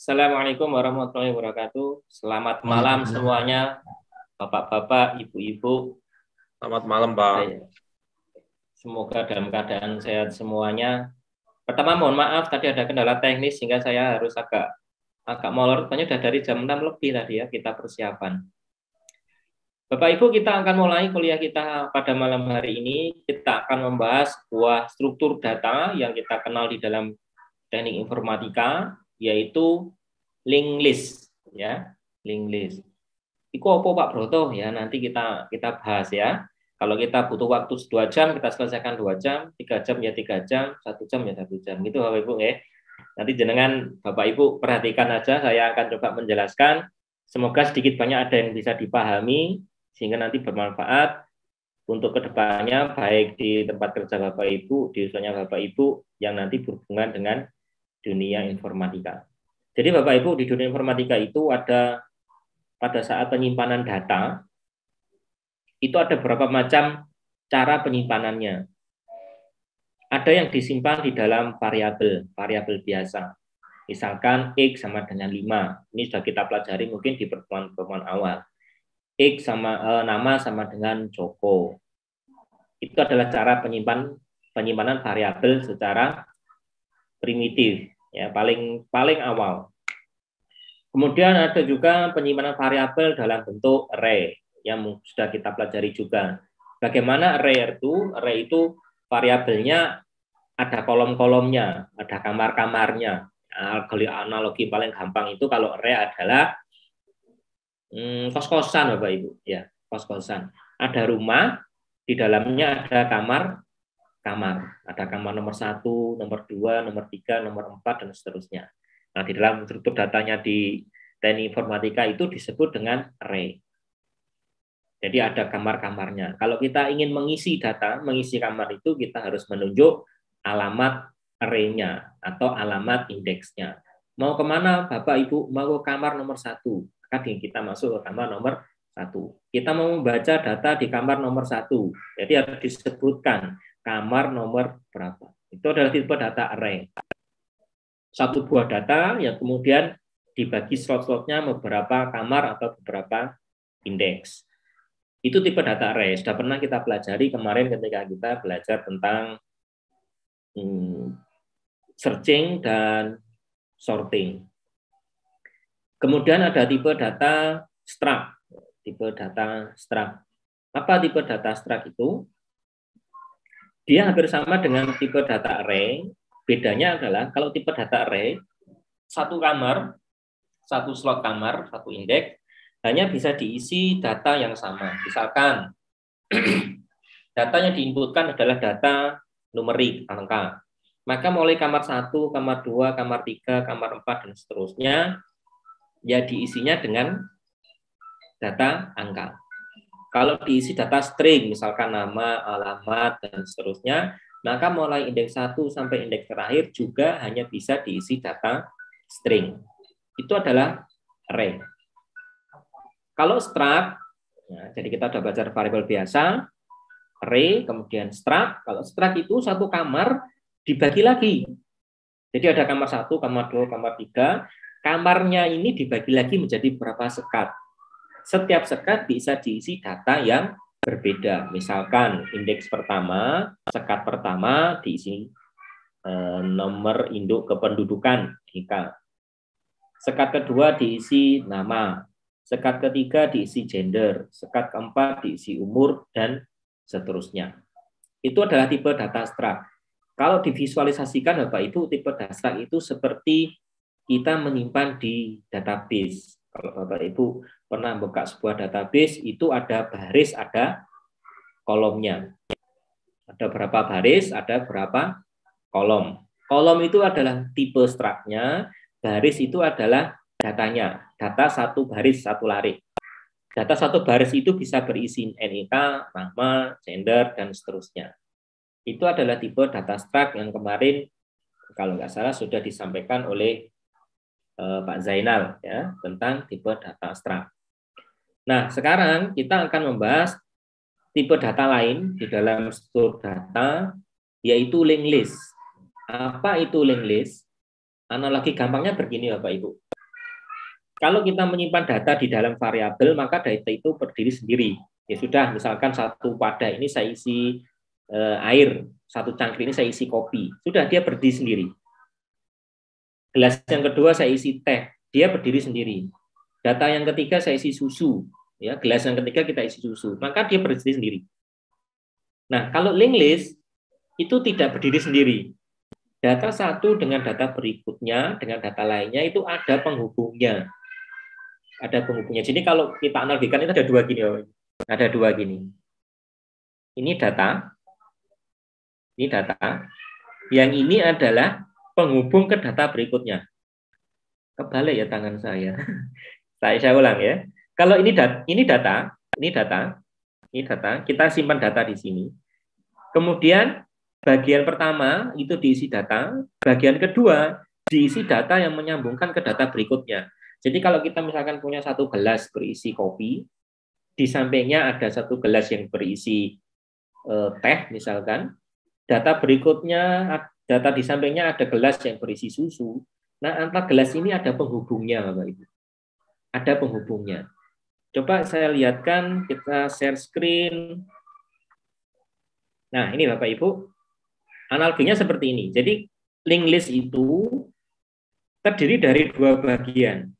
Assalamualaikum warahmatullahi wabarakatuh. Selamat malam semuanya, Bapak-bapak, Ibu-ibu. Selamat malam, Pak. Semoga dalam keadaan sehat semuanya. Pertama, mohon maaf tadi ada kendala teknis sehingga saya harus agak molor. Tanya sudah dari jam 6 lebih tadi ya kita persiapan. Bapak Ibu, kita akan mulai kuliah kita pada malam hari ini. Kita akan membahas sebuah struktur data yang kita kenal di dalam teknik informatika, yaitu linked list, ya, linked list. Iku apa Pak Broto ya, nanti kita bahas ya. Kalau kita butuh waktu 2 jam, kita selesaikan 2 jam, 3 jam ya 3 jam, 1 jam ya 1 jam. Gitu Bapak Ibu ya. Nanti jenengan Bapak Ibu perhatikan aja, saya akan coba menjelaskan. Semoga sedikit banyak ada yang bisa dipahami sehingga nanti bermanfaat untuk kedepannya, baik di tempat kerja Bapak Ibu, di usulnya Bapak Ibu yang nanti berhubungan dengan dunia informatika. Jadi Bapak Ibu, di dunia informatika itu ada pada saat penyimpanan data, itu ada beberapa macam cara penyimpanannya. Ada yang disimpan di dalam variabel biasa. Misalkan X sama dengan 5. Ini sudah kita pelajari mungkin di pertemuan awal. X sama nama sama dengan Joko. Itu adalah cara penyimpanan variabel secara primitif, ya, paling awal. Kemudian ada juga penyimpanan variabel dalam bentuk array yang sudah kita pelajari juga. Bagaimana array itu? Array itu variabelnya ada kolom-kolomnya, ada kamar-kamarnya. Analogi paling gampang itu kalau array adalah kos-kosan Bapak Ibu, ya, kos-kosan. Ada rumah, di dalamnya ada kamar, ada kamar nomor 1, nomor 2, nomor 3, nomor 4 dan seterusnya. Nah, di dalam struktur datanya di teknik informatika itu disebut dengan array. Jadi ada kamar-kamarnya. Kalau kita ingin mengisi data, mengisi kamar itu kita harus menunjuk alamat array-nya atau alamat indeksnya. Mau kemana Bapak Ibu? Mau ke kamar nomor 1. Maka kita masuk ke kamar nomor 1. Kita mau membaca data di kamar nomor 1. Jadi harus disebutkan kamar nomor berapa. Itu adalah tipe data array. Satu buah data yang kemudian dibagi slot-slotnya beberapa kamar atau beberapa indeks. Itu tipe data array. Sudah pernah kita pelajari kemarin ketika kita belajar tentang searching dan sorting. Kemudian ada tipe data struct. Tipe data struct. Apa tipe data struct itu? Dia hampir sama dengan tipe data array. Bedanya adalah kalau tipe data array, satu kamar, satu slot kamar, satu indeks, hanya bisa diisi data yang sama. Misalkan, data yang diinputkan adalah data numerik, angka. Maka mulai kamar 1, kamar 2, kamar 3, kamar 4, dan seterusnya, ya diisinya dengan data angka. Kalau diisi data string, misalkan nama, alamat, dan seterusnya, maka mulai indeks 1 sampai indeks terakhir juga hanya bisa diisi data string. Itu adalah array. Kalau struct, ya, jadi kita sudah belajar variabel biasa, array, kemudian struct. Kalau struct itu satu kamar dibagi lagi. Jadi ada kamar 1, kamar 2, kamar 3. Kamarnya ini dibagi lagi menjadi beberapa sekat. Setiap sekat bisa diisi data yang berbeda. Misalkan indeks pertama, sekat pertama diisi nomor induk kependudukan (NIK). Sekat kedua diisi nama. Sekat ketiga diisi gender. Sekat keempat diisi umur dan seterusnya. Itu adalah tipe data struct. Kalau divisualisasikan Bapak Ibu, tipe data struct itu seperti kita menyimpan di database. Kalau Bapak Ibu pernah buka sebuah database, itu ada baris, ada kolomnya. Ada berapa baris, ada berapa kolom. Kolom itu adalah tipe struct-nya, baris itu adalah datanya. Data satu baris, satu lari. Data satu baris itu bisa berisi NIK, nama, gender, dan seterusnya. Itu adalah tipe data struct yang kemarin, kalau nggak salah, sudah disampaikan oleh Pak Zainal ya, tentang tipe data struct. Nah, sekarang kita akan membahas tipe data lain di dalam struktur data, yaitu linked list. Apa itu linked list? Analogi gampangnya begini Bapak Ibu. Kalau kita menyimpan data di dalam variabel, maka data itu berdiri sendiri. Ya sudah, misalkan satu wadah ini saya isi air, satu cangkir ini saya isi kopi. Sudah, dia berdiri sendiri. Gelas yang kedua saya isi teh, dia berdiri sendiri. Data yang ketiga saya isi susu, ya gelas yang ketiga kita isi susu, maka dia berdiri sendiri. Nah, kalau linked list itu tidak berdiri sendiri. Data satu dengan data berikutnya, dengan data lainnya itu ada penghubungnya. Ada penghubungnya. Jadi kalau kita analogikan itu ada dua gini, ada dua gini. Ini data, yang ini adalah penghubung ke data berikutnya. Kebalik ya tangan saya. Saya ulang ya. Kalau ini data, kita simpan data di sini. Kemudian bagian pertama itu diisi data, bagian kedua diisi data yang menyambungkan ke data berikutnya. Jadi kalau kita misalkan punya satu gelas berisi kopi, di sampingnya ada satu gelas yang berisi teh misalkan, data berikutnya, data di sampingnya ada gelas yang berisi susu. Nah, antar gelas ini ada penghubungnya, Bapak Ibu. Ada penghubungnya. Coba saya lihatkan, kita share screen. Nah, ini Bapak Ibu, analoginya seperti ini. Jadi, linked list itu terdiri dari dua bagian.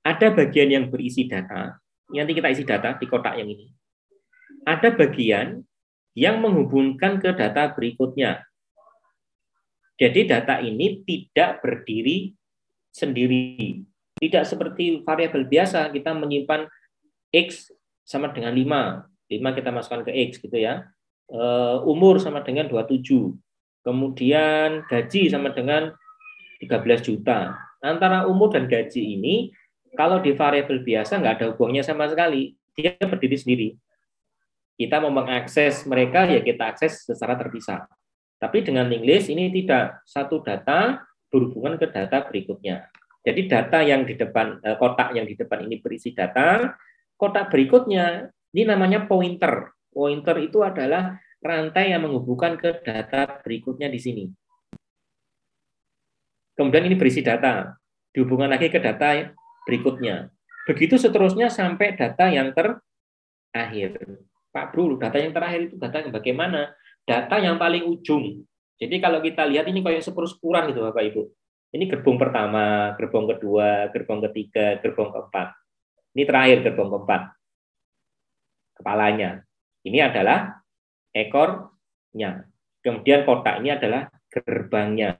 Ada bagian yang berisi data, nanti kita isi data di kotak yang ini. Ada bagian yang menghubungkan ke data berikutnya. Jadi data ini tidak berdiri sendiri. Tidak seperti variabel biasa, kita menyimpan X sama dengan 5. 5 kita masukkan ke X gitu ya. Umur sama dengan 27. Kemudian gaji sama dengan 13 juta. Antara umur dan gaji ini, kalau di variabel biasa nggak ada hubungannya sama sekali. Dia berdiri sendiri. Kita mau mengakses mereka, ya kita akses secara terpisah. Tapi dengan linked list ini tidak. Satu data berhubungan ke data berikutnya. Jadi data yang di depan, kotak yang di depan ini berisi data, kotak berikutnya ini namanya pointer. Pointer itu adalah rantai yang menghubungkan ke data berikutnya di sini. Kemudian ini berisi data, dihubungkan lagi ke data berikutnya. Begitu seterusnya sampai data yang terakhir. Pak Bro, data yang terakhir itu data yang bagaimana? Data yang paling ujung. Jadi kalau kita lihat ini kayak sepur-sepuran gitu Bapak Ibu. Ini gerbong pertama, gerbong kedua, gerbong ketiga, gerbong keempat. Ini terakhir gerbong keempat. Kepalanya. Ini adalah ekornya. Kemudian kotak ini adalah gerbangnya.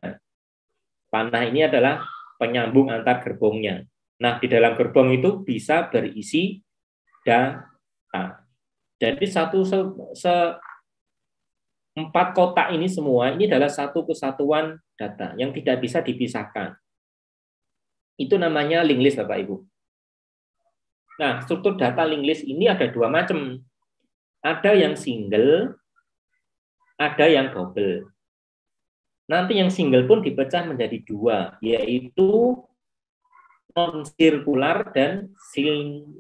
Panah ini adalah penyambung antar gerbongnya. Nah, di dalam gerbong itu bisa berisi data. Jadi empat kotak ini semua ini adalah satu kesatuan data yang tidak bisa dipisahkan. Itu namanya linked list, Bapak Ibu. Nah, struktur data linked list ini ada dua macam. Ada yang single, ada yang double. Nanti yang single pun dipecah menjadi dua, yaitu non-sirkular dan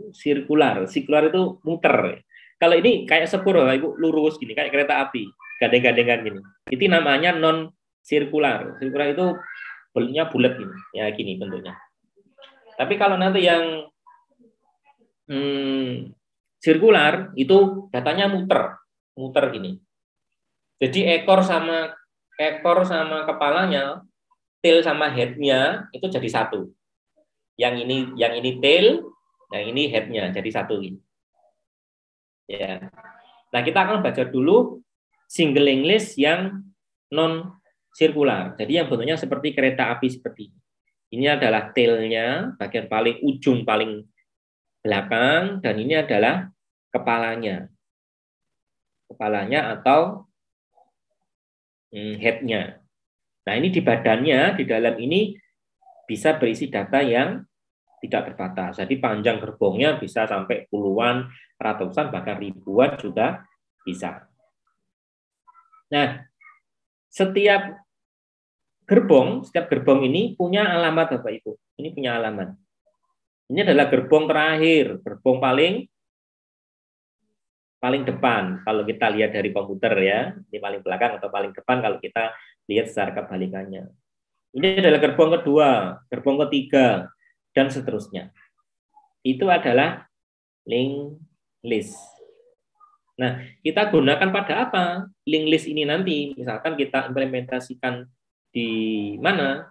sirkular. Sirkular itu muter. Kalau ini kayak sepur, Bapak Ibu, lurus gini, kayak kereta api, gandeng-gandengan gini. Itu namanya non-sirkular. Sirkular itu bentuknya bulat gini, ya gini bentuknya. Tapi kalau nanti yang sirkular itu datanya muter gini. Jadi ekor sama kepalanya, tail sama headnya itu jadi satu. Yang ini tail, yang ini headnya jadi satu ini. Ya. Nah, kita akan baca dulu single linked list yang non sirkular. Jadi yang bentuknya seperti kereta api seperti ini. Ini adalah tailnya, bagian paling ujung paling belakang, dan ini adalah kepalanya. Kepalanya atau headnya. Nah, ini di badannya, di dalam ini bisa berisi data yang tidak terbatas. Jadi panjang gerbongnya bisa sampai puluhan, ratusan, bahkan ribuan juga bisa. Nah, setiap gerbong ini punya alamat, Bapak Ibu. Ini punya alamat. Ini adalah gerbong terakhir, gerbong paling depan. Kalau kita lihat dari komputer ya, ini paling belakang atau paling depan kalau kita lihat secara kebalikannya. Ini adalah gerbong kedua, gerbong ketiga, dan seterusnya. Itu adalah linked list. Nah, kita gunakan pada apa linked list ini nanti? Misalkan kita implementasikan di mana?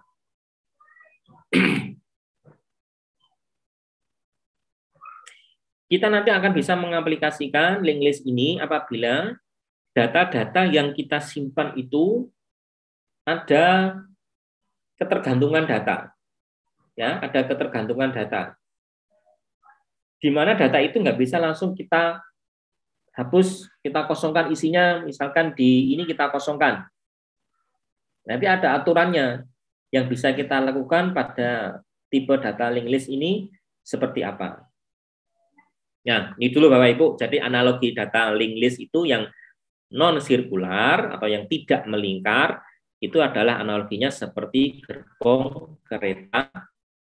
Kita nanti akan bisa mengaplikasikan linked list ini apabila data-data yang kita simpan itu ada ketergantungan data. Ya, ada ketergantungan data. Di mana data itu nggak bisa langsung kita hapus, kita kosongkan isinya, misalkan di ini kita kosongkan. Nanti ada aturannya yang bisa kita lakukan pada tipe data linked list ini seperti apa. Nah, ini dulu Bapak Ibu. Jadi analogi data linked list itu yang non-sirkular atau yang tidak melingkar, itu adalah analoginya seperti gerbong kereta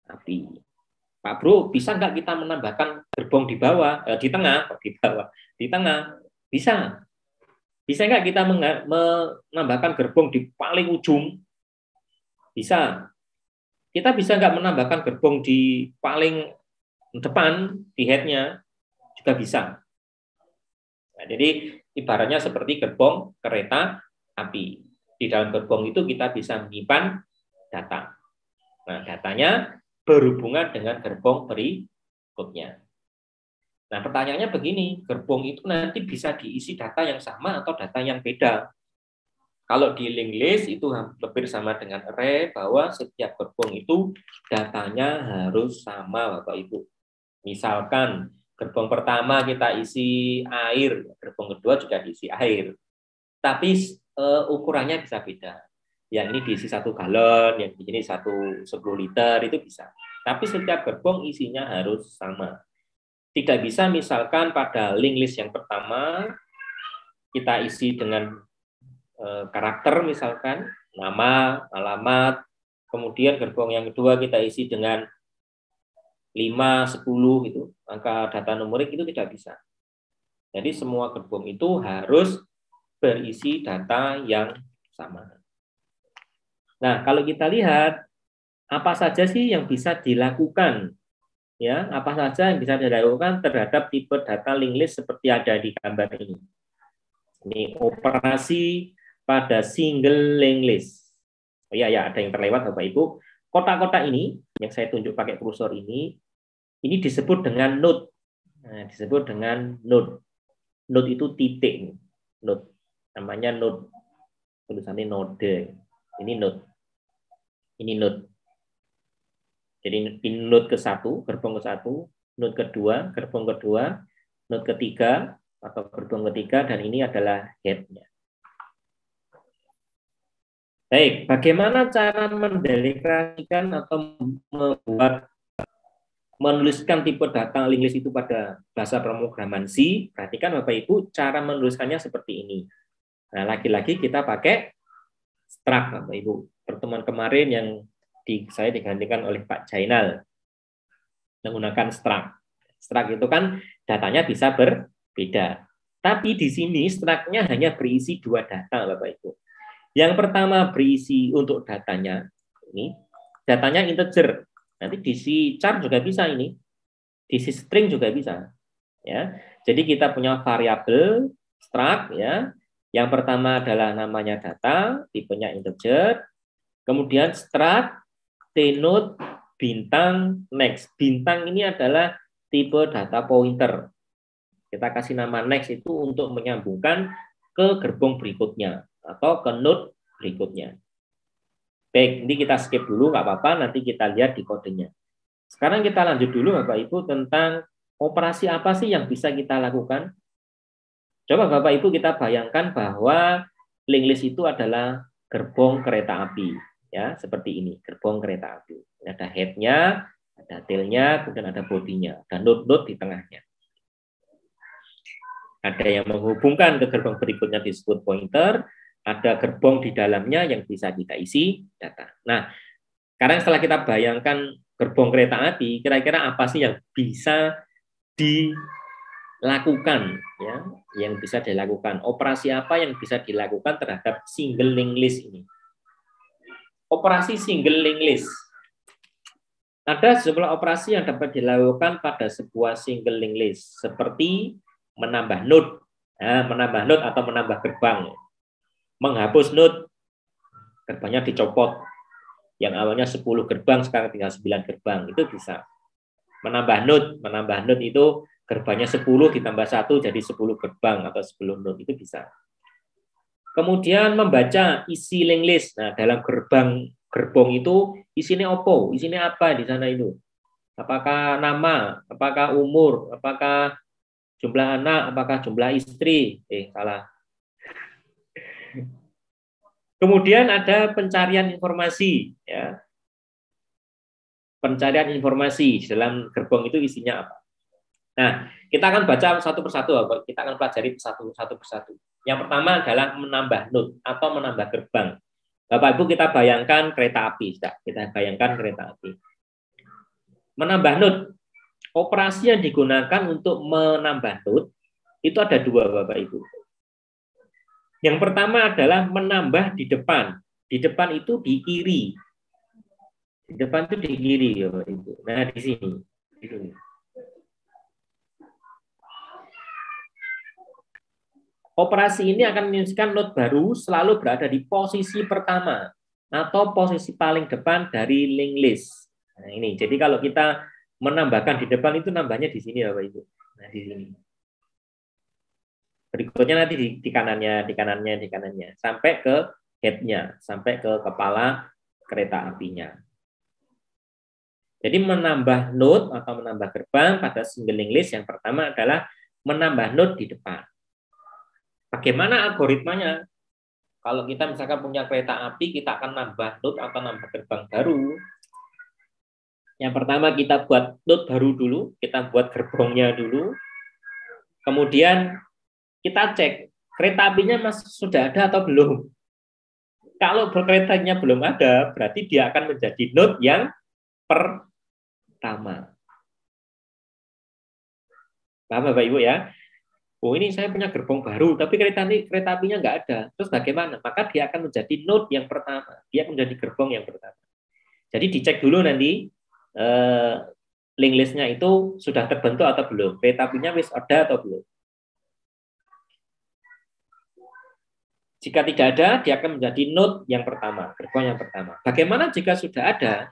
api. Pak Bro, bisa nggak kita menambahkan gerbong di bawah, di tengah, di tengah, bisa. Bisa nggak kita menambahkan gerbong di paling ujung? Bisa. Kita bisa nggak menambahkan gerbong di paling depan, di head-nya? Juga bisa. Nah, jadi ibaratnya seperti gerbong kereta api. Di dalam gerbong itu kita bisa menyimpan data. Nah, datanya berhubungan dengan gerbong berikutnya. Nah, pertanyaannya begini, gerbong itu nanti bisa diisi data yang sama atau data yang beda? Kalau di linked list itu hampir sama dengan array, bahwa setiap gerbong itu datanya harus sama, Bapak Ibu. Misalkan gerbong pertama kita isi air, gerbong kedua juga diisi air. Tapi ukurannya bisa beda. Yang ini diisi 1 galon, yang ini 10 liter, itu bisa. Tapi setiap gerbong isinya harus sama. Tidak bisa misalkan pada linked list yang pertama, kita isi dengan karakter misalkan, nama, alamat, kemudian gerbong yang kedua kita isi dengan 5, 10 itu, angka data numerik itu tidak bisa. Jadi semua gerbong itu harus berisi data yang sama. Nah, kalau kita lihat apa saja sih yang bisa dilakukan, ya, apa saja yang bisa dilakukan terhadap tipe data linked list seperti ada di gambar ini. Ini operasi pada single linked list. Oh iya, ya, ada yang terlewat Bapak Ibu. Kotak-kotak ini yang saya tunjuk pakai kursor ini disebut dengan node. Nah, disebut dengan node. Node itu titik. Node. Namanya node. Tulisannya node. Ini node. Ini node. Jadi ini node ke-1, gerbong ke-1, node kedua, gerbong kedua, node ketiga atau gerbong ketiga, dan ini adalah head-nya. Baik, bagaimana cara mendeklarasikan atau menuliskan tipe data linked list itu pada bahasa pemrograman C? Perhatikan Bapak Ibu, cara menuliskannya seperti ini. Nah, lagi-lagi kita pakai struct Bapak Ibu. Pertemuan kemarin yang saya digantikan oleh Pak Jainal menggunakan struct. Struct itu kan datanya bisa berbeda. Tapi di sini struct-nya hanya berisi 2 data Bapak Ibu. Yang pertama berisi untuk datanya, ini datanya integer. Nanti diisi char juga bisa ini, diisi string juga bisa. Ya, jadi kita punya variabel struct ya. Yang pertama adalah namanya data, tipenya integer. Kemudian struct denote bintang next. Bintang ini adalah tipe data pointer. Kita kasih nama next itu untuk menyambungkan ke gerbong berikutnya atau ke node berikutnya. Baik, ini kita skip dulu, nggak apa-apa, nanti kita lihat di kodenya. Sekarang kita lanjut dulu Bapak Ibu tentang operasi apa sih yang bisa kita lakukan. Coba Bapak Ibu kita bayangkan bahwa linked list itu adalah gerbong kereta api. Ya, seperti ini, gerbong kereta api. Ada head-nya, ada tail-nya, kemudian ada bodinya, ada node-node di tengahnya. Ada yang menghubungkan ke gerbong berikutnya disebut pointer, ada gerbong di dalamnya yang bisa kita isi data. Nah, sekarang setelah kita bayangkan gerbong kereta api, kira-kira apa sih yang bisa dilakukan, ya? Yang bisa dilakukan, operasi apa yang bisa dilakukan terhadap single linked list ini? operasi single linked list. Ada sejumlah operasi yang dapat dilakukan pada sebuah single linked list, seperti menambah node, menambah node atau menambah gerbang, menghapus node, gerbangnya dicopot, yang awalnya 10 gerbang sekarang tinggal 9 gerbang, itu bisa. Menambah node itu gerbangnya 10 ditambah 1 jadi 10 gerbang atau 10 node, itu bisa. Kemudian membaca isi linked list. Nah, dalam gerbong itu isinya opo, isinya apa di sana itu? Apakah nama, apakah umur, apakah jumlah anak, apakah jumlah istri? Salah. Kemudian ada pencarian informasi, ya. Pencarian informasi dalam gerbong itu isinya apa? Nah, kita akan baca satu persatu, kita akan pelajari satu persatu. Yang pertama adalah menambah node atau menambah gerbang. Bapak Ibu, kita bayangkan kereta api, kita bayangkan kereta api. Menambah node, operasi yang digunakan untuk menambah node itu ada dua, Bapak Ibu. Yang pertama adalah menambah di depan. Di depan itu di kiri. Di depan itu di kiri, Bapak Ibu. Nah, di sini. Di sini. Operasi ini akan menyebutkan node baru selalu berada di posisi pertama atau posisi paling depan dari linked list. Nah, ini. Jadi kalau kita menambahkan di depan itu nambahnya di sini, Bapak Ibu. Nah, di sini. Berikutnya nanti di kanannya, sampai ke head-nya, sampai ke kepala kereta apinya. Jadi menambah node atau menambah gerbang pada single linked list yang pertama adalah menambah node di depan. Bagaimana algoritmanya? Kalau kita misalkan punya kereta api, kita akan nambah node atau nambah gerbang baru. Yang pertama kita buat node baru dulu, kita buat gerbongnya dulu. Kemudian kita cek kereta apinya masih sudah ada atau belum. Kalau keretanya belum ada, berarti dia akan menjadi node yang pertama. Paham Bapak Ibu ya? Oh, ini saya punya gerbong baru, tapi kereta apinya nggak ada. Terus bagaimana? Maka dia akan menjadi node yang pertama. Dia akan menjadi gerbong yang pertama. Jadi dicek dulu nanti link list-nya itu sudah terbentuk atau belum. Kereta apinya wis ada atau belum. Jika tidak ada, dia akan menjadi node yang pertama, gerbong yang pertama. Bagaimana jika sudah ada?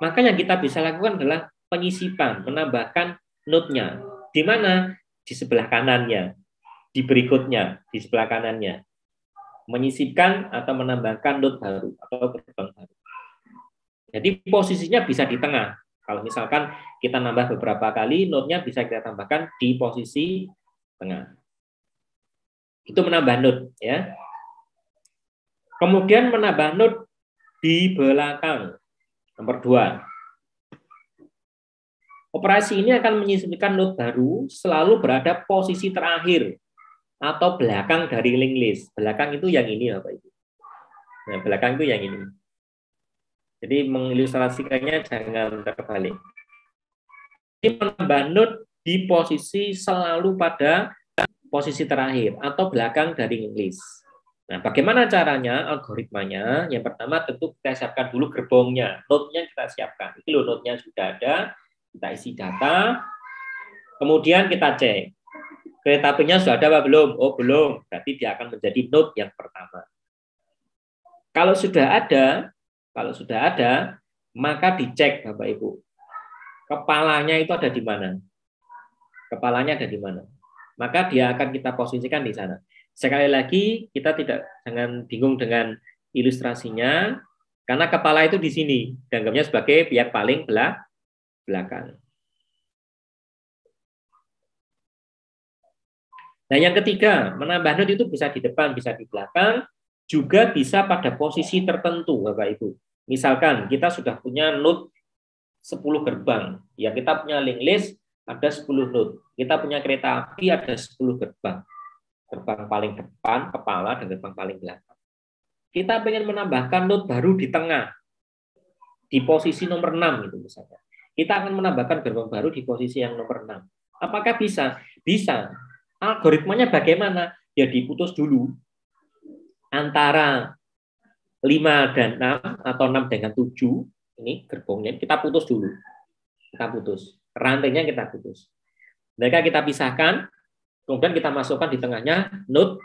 Maka yang kita bisa lakukan adalah penyisipan, menambahkan node-nya. Di mana? Di sebelah kanannya, di berikutnya, di sebelah kanannya. Menyisipkan atau menambahkan node baru atau gerbang baru. Jadi posisinya bisa di tengah. Kalau misalkan kita nambah beberapa kali, node-nya bisa kita tambahkan di posisi tengah. Itu menambah node, ya. Kemudian menambah node di belakang. Nomor 2. Operasi ini akan menyisipkan node baru selalu berada posisi terakhir atau belakang dari linked list. Belakang itu yang ini, Bapak Ibu. Nah, belakang itu yang ini. Jadi mengilustrasikannya jangan terbalik. Ini menambah node di posisi selalu pada posisi terakhir atau belakang dari linked list. Nah, bagaimana caranya, algoritmanya? Yang pertama tentu kita siapkan dulu gerbongnya, node-nya kita siapkan. Ini loh node-nya sudah ada. Kita isi data, kemudian kita cek kereta apinya sudah ada apa belum? Oh belum, berarti dia akan menjadi node yang pertama. Kalau sudah ada, maka dicek Bapak Ibu. Kepalanya itu ada di mana? Kepalanya ada di mana? Maka dia akan kita posisikan di sana. Sekali lagi kita jangan bingung dengan ilustrasinya, karena kepala itu di sini, dianggapnya sebagai pihak paling belakang. Nah, yang ketiga, menambah node itu bisa di depan, bisa di belakang, juga bisa pada posisi tertentu, Bapak Ibu. Misalkan kita sudah punya node 10 gerbang, ya kita punya linked list ada 10 node. Kita punya kereta api ada 10 gerbang. Gerbang paling depan, kepala, dan gerbang paling belakang. Kita ingin menambahkan node baru di tengah, di posisi nomor 6 gitu misalnya. Kita akan menambahkan gerbang baru di posisi yang nomor 6. Apakah bisa? Bisa. Algoritmanya bagaimana? Ya diputus dulu antara 5 dan 6 atau 6 dengan 7, ini gerbongnya kita putus dulu. Kita putus. Rantainya kita putus. Mereka kita pisahkan, kemudian kita masukkan di tengahnya note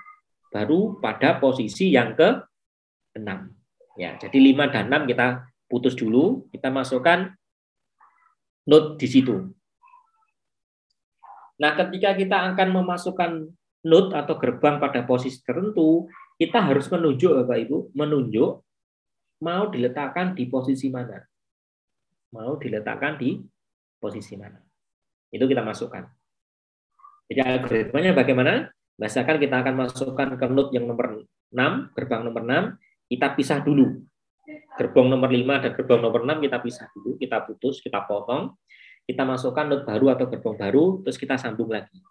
baru pada posisi yang ke-6. Ya, jadi 5 dan 6 kita putus dulu, kita masukkan note di situ. Nah, ketika kita akan memasukkan note atau gerbang pada posisi tertentu, kita harus menunjuk, Bapak Ibu, menunjuk mau diletakkan di posisi mana. Mau diletakkan di posisi mana. Itu kita masukkan. Jadi algoritmanya bagaimana? Misalkan kita akan masukkan ke note yang nomor 6, gerbang nomor 6, kita pisah dulu. Gerbong nomor 5 dan gerbong nomor 6 kita pisah dulu, kita putus, kita potong, kita masukkan note baru atau gerbong baru, terus kita sambung lagi.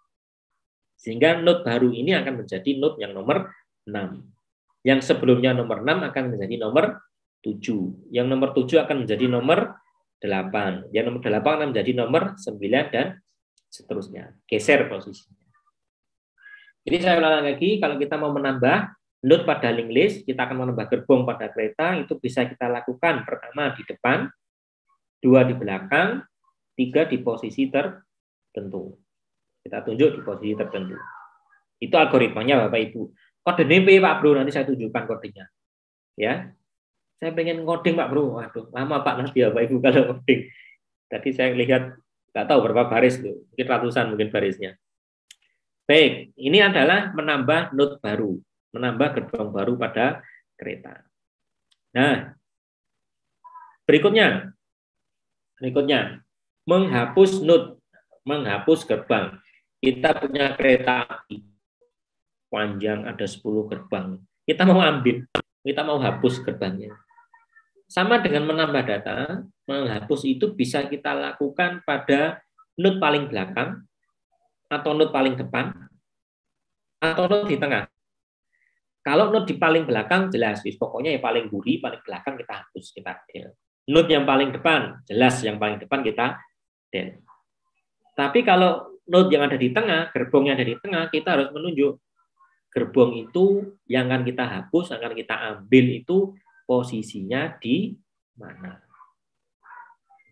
Sehingga note baru ini akan menjadi note yang nomor 6. Yang sebelumnya nomor 6 akan menjadi nomor 7. Yang nomor 7 akan menjadi nomor 8. Yang nomor 8 akan menjadi nomor 9 dan seterusnya. Geser posisinya. Jadi saya ulang lagi, kalau kita mau menambah note pada linked list, kita akan menambah gerbong pada kereta, itu bisa kita lakukan pertama di depan, 2 di belakang, 3 di posisi tertentu. Kita tunjuk di posisi tertentu. Itu algoritmanya Bapak Ibu. Kode NP Pak Bro, nanti saya tunjukkan kodenya. Ya, saya pengen ngoding Pak Bro. Waduh, lama Pak nanti ya Bapak Ibu kalau ngoding. Tadi saya lihat nggak tahu berapa baris tuh, mungkin ratusan mungkin barisnya. Baik, ini adalah menambah note baru, menambah gerbong baru pada kereta. Nah, berikutnya menghapus note, menghapus gerbang. Kita punya kereta api panjang ada 10 gerbang. Kita mau ambil, kita mau hapus gerbangnya. Sama dengan menambah data, menghapus itu bisa kita lakukan pada note paling belakang, atau note paling depan, atau note di tengah. Kalau note di paling belakang jelas, pokoknya yang paling buri, paling belakang kita hapus, kita del. Note yang paling depan, jelas yang paling depan kita del. Tapi kalau note yang ada di tengah, gerbong yang ada di tengah, kita harus menunjuk gerbong itu yang akan kita hapus, akan kita ambil itu posisinya di mana.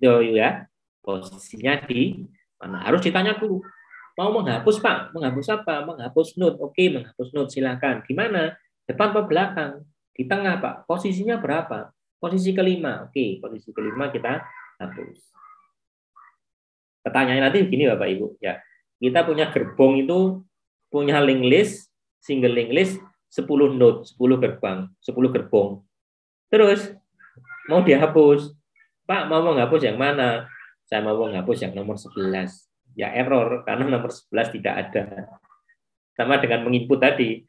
Ya, posisinya di mana. Harus ditanya dulu. Mau menghapus Pak? Menghapus apa? Menghapus note. Oke, menghapus note silakan. Di mana? Depan atau belakang? Di tengah Pak. Posisinya berapa? Posisi kelima. Oke, posisi kelima kita hapus. Pertanyaannya nanti begini Bapak Ibu. Ya, kita punya gerbong itu punya linked list, single linked list 10 note, 10 gerbang, 10 gerbong. Terus mau dihapus. Pak, mau menghapus yang mana? Saya mau menghapus yang nomor 11. Ya error, karena nomor 11 tidak ada. Sama dengan menginput tadi.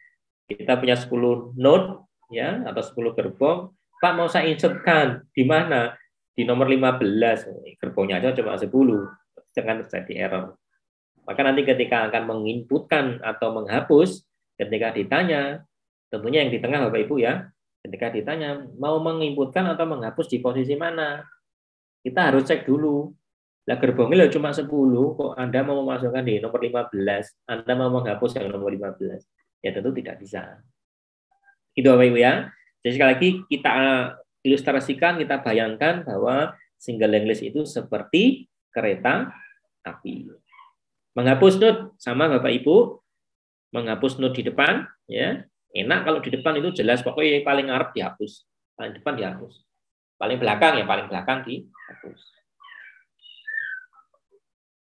Kita punya 10 node, ya, atau 10 gerbong. Pak, mau saya insertkan di mana? Di nomor 15. Gerbongnya aja cuma 10. Jangan terjadi error. Maka nanti ketika akan menginputkan atau menghapus, ketika ditanya, tentunya yang di tengah Bapak Ibu ya, ketika ditanya, mau menginputkan atau menghapus di posisi mana? Kita harus cek dulu. Lah gerbongnya cuma 10, kok Anda mau memasukkan di nomor 15, Anda mau menghapus yang nomor 15. Ya tentu tidak bisa. Itu Bapak Ibu ya. Jadi sekali lagi kita ilustrasikan, kita bayangkan bahwa single linked list itu seperti kereta api. Menghapus note sama Bapak Ibu, menghapus note di depan, ya enak kalau di depan itu jelas, pokoknya paling ngarep dihapus, paling depan dihapus, paling belakang ya paling belakang dihapus.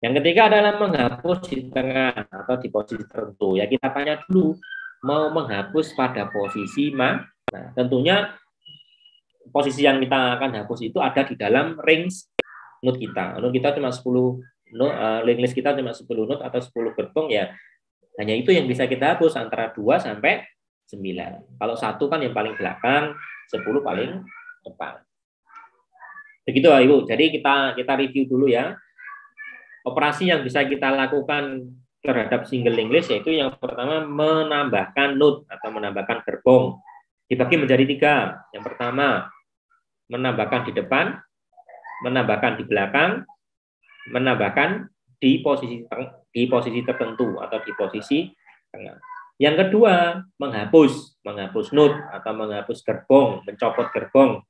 Yang ketiga adalah menghapus di tengah atau di posisi tertentu. Ya kita tanya dulu, mau menghapus pada posisi mana? Nah, tentunya posisi yang kita akan hapus itu ada di dalam range note kita. Note kita cuma 10 note, linked list kita cuma 10 note atau 10 gerbong ya. Hanya itu yang bisa kita hapus antara 2 sampai 9. Kalau 1 kan yang paling belakang, 10 paling depan. Begitu Ibu. Jadi kita review dulu ya. Operasi yang bisa kita lakukan terhadap single linked list yaitu yang pertama menambahkan node atau menambahkan gerbong. Dibagi menjadi 3. Yang pertama menambahkan di depan, menambahkan di belakang, menambahkan di posisi tertentu atau di posisi tengah. Yang kedua menghapus. menghapus node atau menghapus gerbong, mencopot gerbong.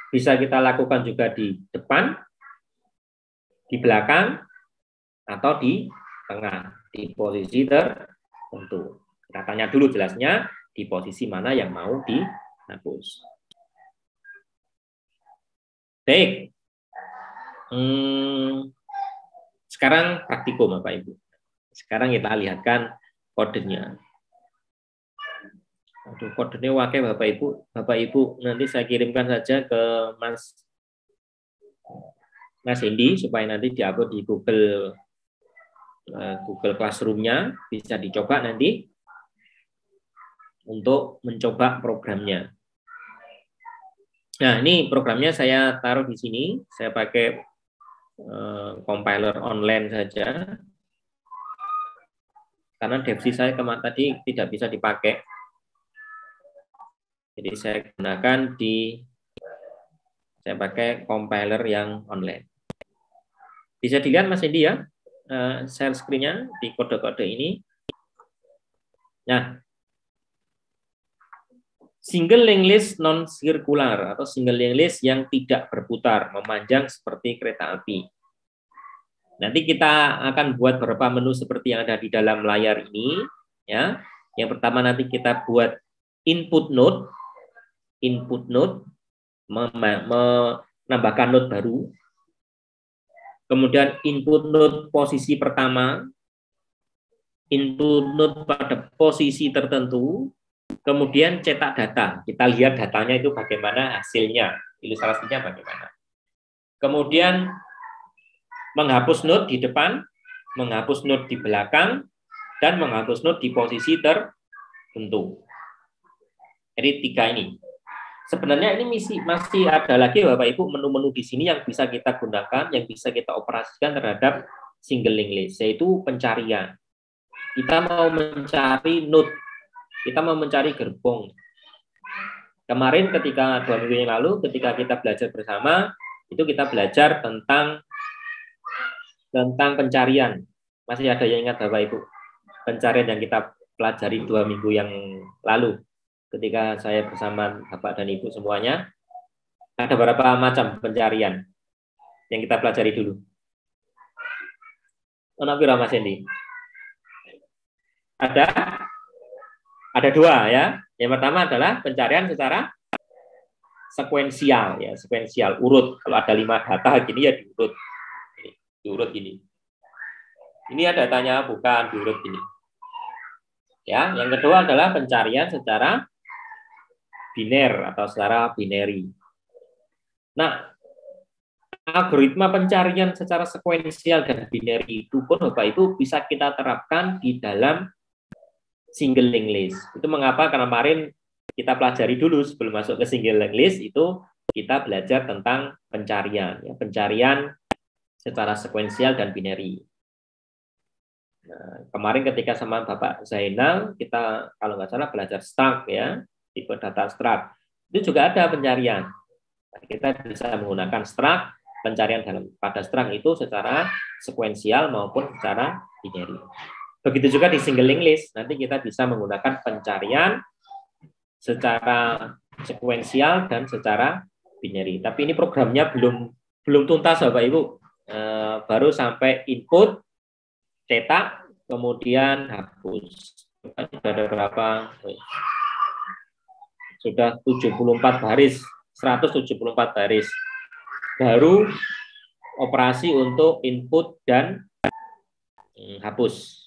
Bisa kita lakukan juga di depan, di belakang, atau di tengah, di posisi tertentu. Kita tanya dulu jelasnya di posisi mana yang mau dihapus. Baik. Sekarang praktikum Bapak Ibu. Sekarang kita lihatkan kodenya. Aduh, kodenya wakil Bapak Ibu nanti saya kirimkan saja ke Mas Hendy supaya nanti diupload di Google Classroom-nya, bisa dicoba nanti untuk mencoba programnya. Nah, ini programnya saya taruh di sini, saya pakai compiler online saja. Karena devsi saya kemarin tadi tidak bisa dipakai. Jadi saya gunakan saya pakai compiler yang online. Bisa dilihat Mas Hendy ya, share screen-nya di kode-kode ini. Nah, single linked list non-sirkular atau single linked list yang tidak berputar, memanjang seperti kereta api. Nanti kita akan buat beberapa menu seperti yang ada di dalam layar ini. Ya, yang pertama nanti kita buat input node, menambahkan node baru. Kemudian input node posisi pertama, input node pada posisi tertentu, kemudian cetak data. Kita lihat datanya itu bagaimana hasilnya, ilustrasinya bagaimana. Kemudian menghapus node di depan, menghapus node di belakang, dan menghapus node di posisi tertentu. Jadi 3 ini. Sebenarnya ini masih ada lagi Bapak Ibu menu-menu di sini yang bisa kita gunakan, yang bisa kita operasikan terhadap single linked list, yaitu pencarian. Kita mau mencari node, kita mau mencari gerbong. Kemarin ketika 2 minggu yang lalu, ketika kita belajar bersama, itu kita belajar tentang pencarian. Masih ada yang ingat Bapak Ibu? Pencarian yang kita pelajari 2 minggu yang lalu. Ketika saya bersama Bapak dan Ibu semuanya, ada beberapa macam pencarian yang kita pelajari dulu. Ono pira Mas Hendy? Ada 2 ya. Yang pertama adalah pencarian secara sekuensial ya, sekuensial urut. Kalau ada 5 data gini ya diurut gini. Ini ada datanya bukan diurut gini. Ya, yang kedua adalah pencarian secara biner atau secara binary. Nah, algoritma pencarian secara sekuensial dan binary itu pun Bapak Ibu bisa kita terapkan di dalam single linked list. Itu mengapa? Karena kemarin kita pelajari dulu sebelum masuk ke single linked list itu kita belajar tentang pencarian, ya, pencarian secara sekuensial dan binary. Nah, kemarin ketika sama Bapak Zainal kita kalau nggak salah belajar struct ya, tipe data struct. Itu juga ada pencarian. Kita bisa menggunakan struct, pencarian pada struct itu secara sekuensial maupun secara binary. Begitu juga di single linked list, nanti kita bisa menggunakan pencarian secara sekuensial dan secara binary. Tapi ini programnya belum tuntas Bapak Ibu. Baru sampai input, cetak, kemudian hapus. Sudah ada berapa? Sudah 74 baris, 174 baris. Baru operasi untuk input dan hapus.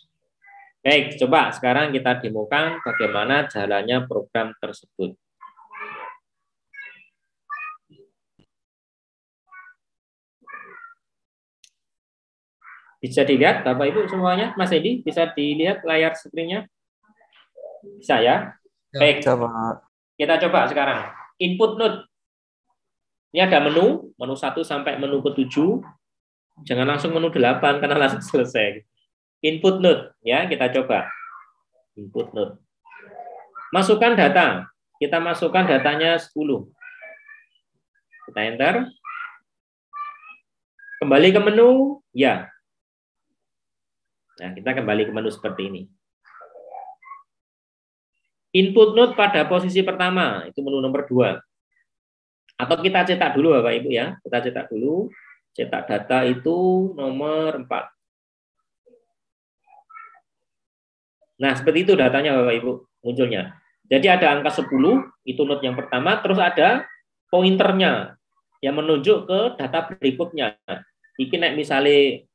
Baik, coba sekarang kita demokan bagaimana jalannya program tersebut. Bisa dilihat Bapak Ibu semuanya? Mas Edi, bisa dilihat layar screen-nya? Bisa ya? Baik. Coba. Kita coba sekarang. Input node. Ini ada menu 1 sampai menu ke-7. Jangan langsung menu 8 karena langsung selesai. Input node ya, kita coba. Input node. Masukkan data. Kita masukkan datanya 10. Kita enter. Kembali ke menu, ya. Nah, kita kembali ke menu seperti ini. Input node pada posisi pertama, itu menu nomor 2. Atau kita cetak dulu Bapak Ibu ya. Kita cetak dulu. Cetak data itu nomor 4. Nah, seperti itu datanya Bapak Ibu munculnya. Jadi ada angka 10, itu node yang pertama, terus ada pointernya yang menunjuk ke data berikutnya. Iki nek misalnya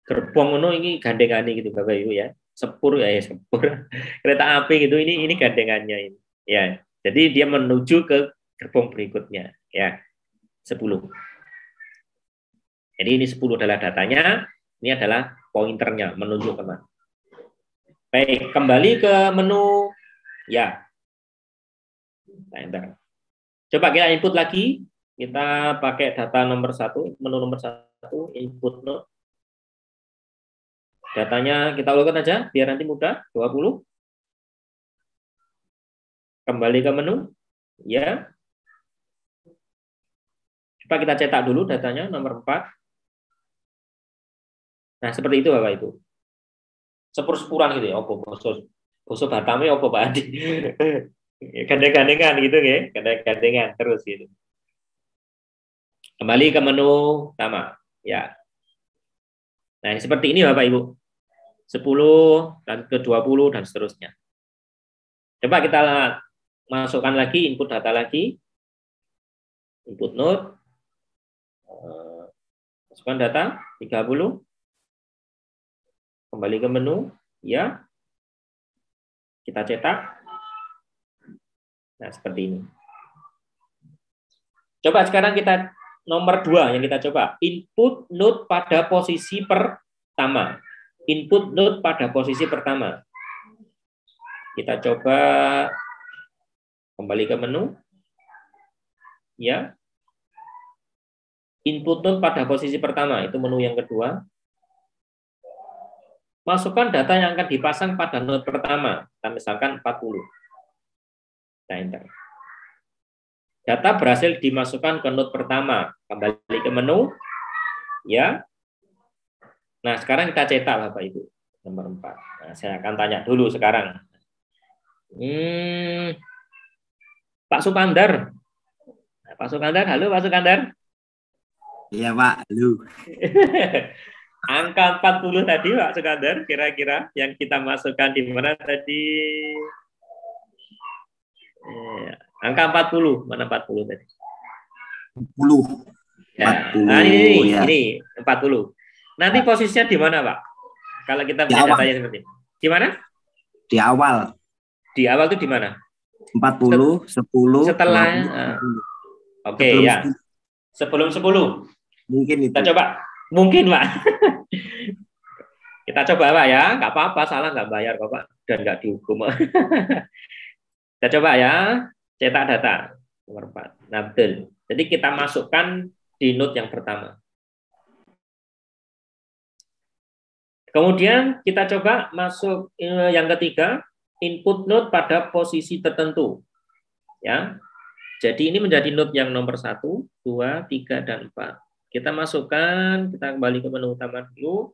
gerbong ini gandengannya gitu Bapak Ibu ya. Sepur ya, sepur. Kereta api gitu ini gandengannya ini. Ya. Jadi dia menuju ke gerbong berikutnya ya. 10. Jadi ini 10 adalah datanya, ini adalah pointernya menunjuk kemana. Baik, kembali ke menu ya. Enter. Coba kita input lagi. Kita pakai data nomor 1, menu nomor 1, input node. Datanya kita ulangi aja biar nanti mudah. 20. Kembali ke menu. Ya. Coba kita cetak dulu datanya nomor 4. Nah, seperti itu Bapak Ibu. Sepur-sepuran gitu ya, opo boso Batame opo Pak Adi. Gandeng-gandengan gitu ya, gandeng-gandengan terus gitu. Kembali ke menu utama, ya. Nah, seperti ini Bapak Ibu. 10 dan ke 20 dan seterusnya. Coba kita masukkan lagi input data lagi. Input node. Masukkan data 30. Kembali ke menu, ya. Kita cetak. Nah, seperti ini. Coba sekarang kita nomor 2 yang kita coba. Input node pada posisi pertama. Input node pada posisi pertama. Kita coba kembali ke menu. Ya. Input node pada posisi pertama, itu menu yang kedua. Masukkan data yang akan dipasang pada node pertama. Kita misalkan 40. Kita enter. Data berhasil dimasukkan ke node pertama. Kembali ke menu. Ya. Nah, sekarang kita cetak Bapak Ibu. Nomor 4. Nah, saya akan tanya dulu sekarang. Pak Supandar. Nah, Pak Supandar, halo Pak Supandar. Iya Pak, halo. Angka 40 tadi Pak Sukandar, kira-kira yang kita masukkan di mana tadi? Angka 40, mana 40 tadi? 40. Ya. 40. Nah, ini, Ya. ini 40. Nanti posisinya di mana Pak? Kalau kita punya datanya seperti ini. Di mana? Di awal. Di awal itu di mana? 40, 10, setelah 20, 10. Oke, ya. Sebelum 10. Mungkin itu. Kita coba. Mungkin, Pak. Kita coba, Pak, ya. Nggak apa-apa, salah nggak bayar kok, Pak. Dan nggak dihukum. Kita coba ya. Cetak data. Nomor 4. Nah, betul. Jadi kita masukkan di node yang pertama. Kemudian kita coba masuk yang ketiga. Input node pada posisi tertentu. Ya. Jadi ini menjadi node yang nomor 1, 2, 3, dan 4. Kita masukkan, kita kembali ke menu utama dulu.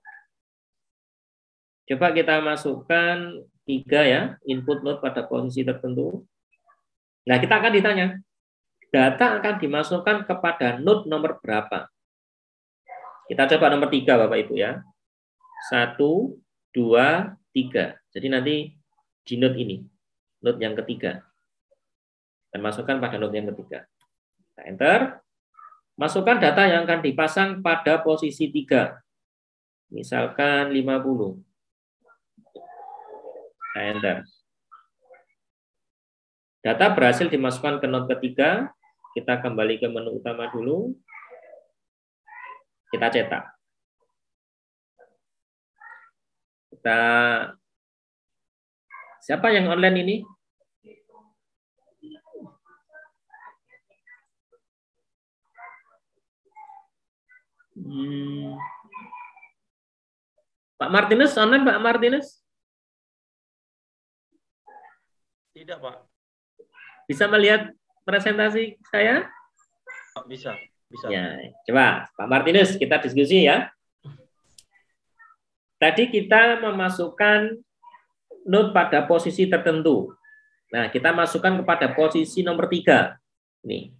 Coba kita masukkan 3 ya, input node pada posisi tertentu. Nah, kita akan ditanya, data akan dimasukkan kepada node nomor berapa? Kita coba nomor 3 Bapak Ibu ya. 1, 2, 3. Jadi nanti di node ini, node yang ketiga. Dan masukkan pada node yang ketiga. Kita enter. Masukkan data yang akan dipasang pada posisi 3. Misalkan 50. Nah, enter. Data berhasil dimasukkan ke node ketiga. Kita kembali ke menu utama dulu. Kita cetak. Siapa yang online ini? Pak Martinus online, Pak Martinus? Tidak, Pak. Bisa melihat presentasi saya? Bisa. Ya, coba Pak Martinus kita diskusi ya. Tadi kita memasukkan node pada posisi tertentu. Nah, kita masukkan kepada posisi nomor 3. Nih.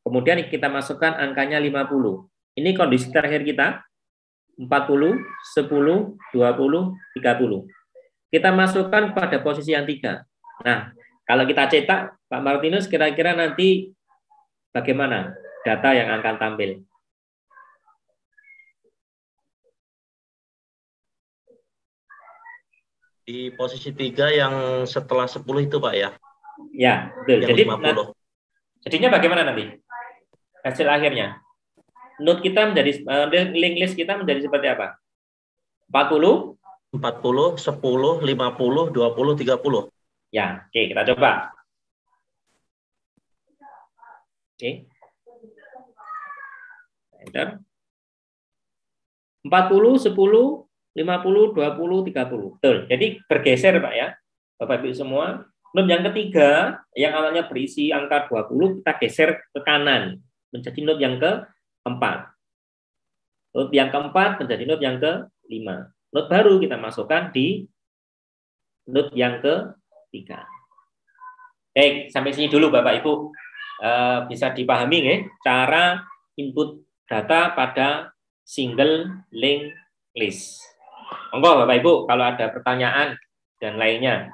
Kemudian kita masukkan angkanya 50. Ini kondisi terakhir kita. 40, 10, 20, 30. Kita masukkan pada posisi yang 3. Nah, kalau kita cetak, Pak Martinus, kira-kira nanti bagaimana data yang akan tampil? Di posisi 3 yang setelah 10 itu, Pak, ya? Ya, betul. Yang Jadi 50. Jadinya bagaimana nanti? Hasil akhirnya. Note kita menjadi link list kita menjadi seperti apa? 40, 40, 10, 50, 20, 30. ya, oke, kita coba. Oke. Enter. 40, 10, 50, 20, 30. Betul. Jadi bergeser, Pak ya. Bapak Ibu semua. Note yang ketiga, yang awalnya berisi angka 20, kita geser ke kanan. Menjadi note yang keempat. Note yang keempat menjadi note yang kelima. Note baru kita masukkan di note yang ketiga. Baik, sampai sini dulu Bapak Ibu. Bisa dipahami ya, cara input data pada single link list. Monggo Bapak Ibu, kalau ada pertanyaan dan lainnya.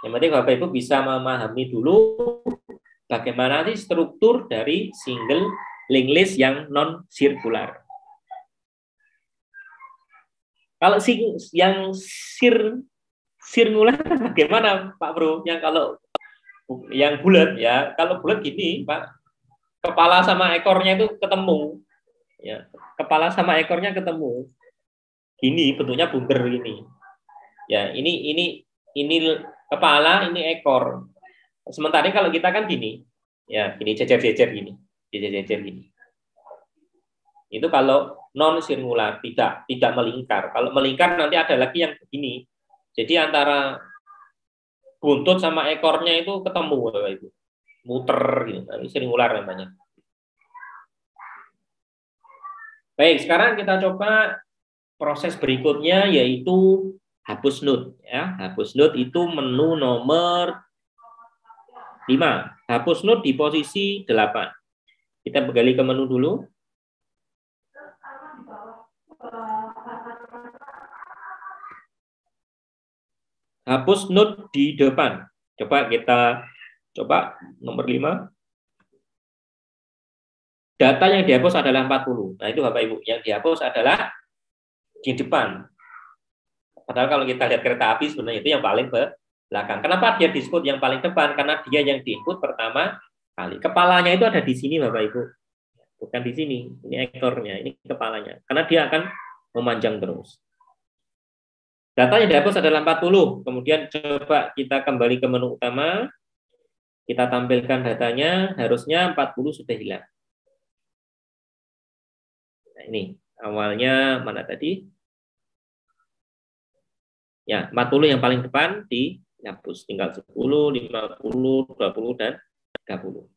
Yang penting Bapak Ibu bisa memahami dulu bagaimana sih struktur dari single link list yang non sirkular. Kalau yang sirkular bagaimana Pak Bro? Yang kalau yang bulat ya, kalau bulat gini Pak, kepala sama ekornya itu ketemu, ya, kepala sama ekornya ketemu, gini bentuknya bunker gini, ya ini kepala, ini ekor. Sementara kalau kita kan gini, ya gini jejer-jejer gini, jejer-jejer gini. Itu kalau non sirkular, tidak melingkar. Kalau melingkar nanti ada lagi yang begini. Jadi antara buntut sama ekornya itu ketemu, Bapak Ibu. Muter gitu. Ini sirkular namanya. Baik, sekarang kita coba proses berikutnya yaitu hapus note ya. Hapus note itu menu nomor 5. Hapus note di posisi 8. Kita beralih ke menu dulu. Hapus note di depan. Coba kita nomor 5. Data yang dihapus adalah 40. Nah, itu Bapak Ibu, yang dihapus adalah di depan. Padahal kalau kita lihat kereta api sebenarnya itu yang paling belakang. Kenapa dia disebut yang paling depan? Karena dia yang diinput pertama kali. Kepalanya itu ada di sini Bapak Ibu. Bukan di sini. Ini ekornya, ini kepalanya. Karena dia akan memanjang terus. Data yang dihapus adalah 40. Kemudian coba kita kembali ke menu utama. Kita tampilkan datanya. Harusnya 40 sudah hilang. Nah, ini awalnya mana tadi? Ya, 40 yang paling depan dihapus. Tinggal 10, 50, 20, dan 30.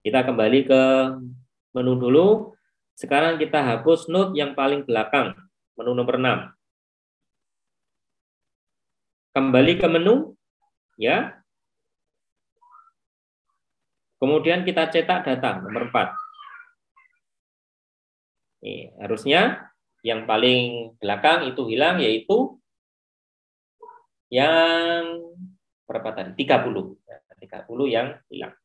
Kita kembali ke menu dulu. Sekarang kita hapus note yang paling belakang. Menu nomor 6. Kembali ke menu, ya. Kemudian kita cetak data nomor 4. Ini, harusnya yang paling belakang itu hilang, yaitu yang berapa tadi? 30. 30 yang hilang.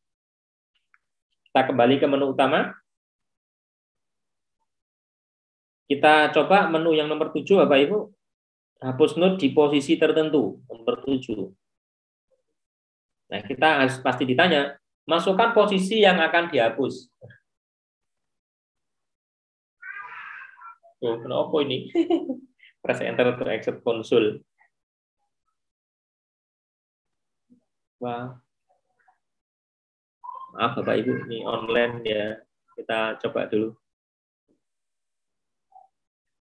Kita kembali ke menu utama. Kita coba menu yang nomor 7, Bapak Ibu. Hapus note di posisi tertentu, nomor 7. Nah, kita harus pasti ditanya, masukkan posisi yang akan dihapus. Tuh, kenapa ini? Press enter untuk exit konsul. Wah. Maaf Bapak Ibu, ini online ya. Kita coba dulu.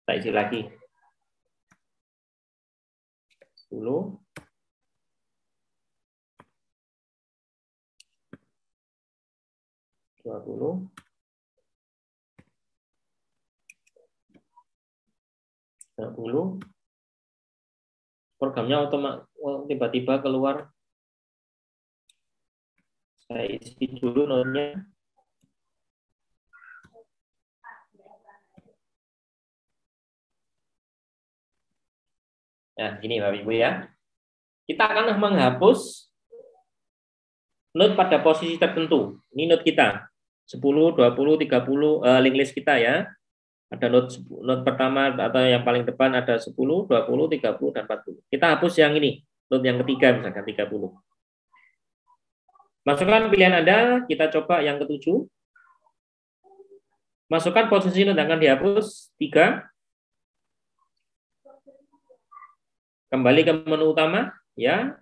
Kita isi lagi. 10. 20. 30. Programnya otomatis tiba-tiba keluar Saya isi dulu notnya. Nah, ini Bapak Ibu ya. Kita akan menghapus note pada posisi tertentu. Ini note kita. 10, 20, 30 link list kita ya. Ada note pertama atau yang paling depan ada 10, 20, 30 dan 40. Kita hapus yang ini, note yang ketiga misalkan 30. Masukkan pilihan Anda, kita coba yang ketujuh. Masukkan posisi note yang akan dihapus 3. Kembali ke menu utama ya.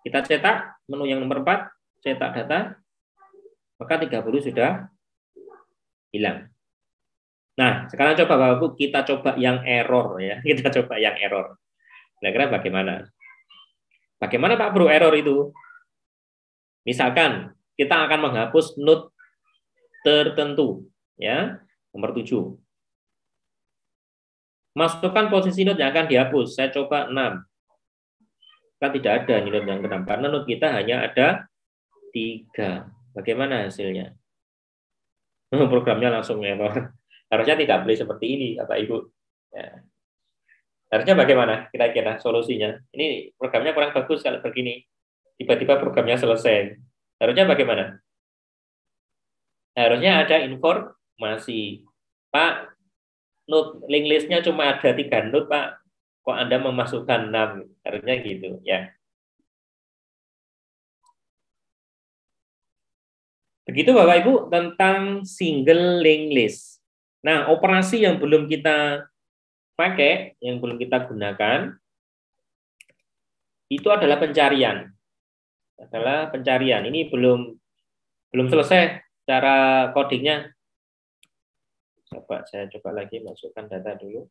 Kita cetak menu yang nomor 4, cetak data. Maka 30 sudah hilang. Nah, sekarang coba Bapak Ibu, kita coba yang error ya. Kita coba yang error. Kira-kira bagaimana? Bagaimana Pak Bro error itu? Misalkan kita akan menghapus note tertentu ya, nomor 7. Masukkan posisi note yang akan dihapus. Saya coba 6. Kan tidak ada note yang ke-6 karena note kita hanya ada 3. Bagaimana hasilnya? Programnya langsung error. Harusnya tidak boleh seperti ini, Bapak Ibu. Ya. Harusnya bagaimana kira-kira solusinya? Ini programnya kurang bagus kalau begini. Tiba-tiba programnya selesai. Harusnya bagaimana? Harusnya ada informasi. Pak, note link listnya cuma ada 3 note, Pak. Kok Anda memasukkan 6? Harusnya gitu, ya. Begitu Bapak Ibu tentang single link list. Nah, operasi yang belum kita pakai, yang belum kita gunakan, itu adalah pencarian. Ini belum selesai cara codingnya. Saya coba lagi masukkan data dulu.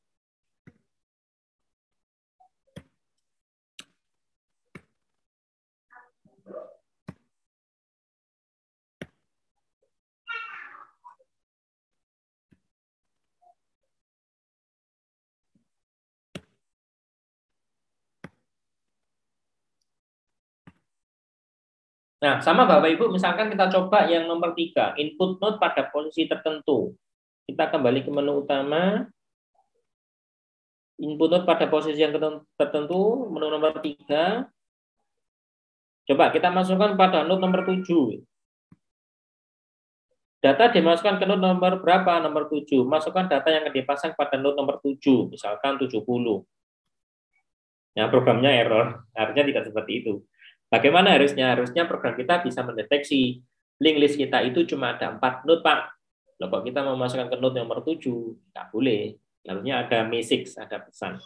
Nah, sama Bapak Ibu, misalkan kita coba yang nomor 3, input note pada posisi tertentu. Kita kembali ke menu utama. Input note pada posisi yang tertentu, menu nomor 3. Coba kita masukkan pada note nomor 7. Data dimasukkan ke note nomor berapa? Nomor 7. Masukkan data yang akan dipasang pada note nomor 7, misalkan 70. Nah, programnya error. Harusnya tidak seperti itu. Bagaimana harusnya? Harusnya program kita bisa mendeteksi link list kita itu cuma ada 4 note, Pak. Loh, kok kita mau masukkan ke note nomor 7? Nggak boleh. Harusnya ada message, ada pesan.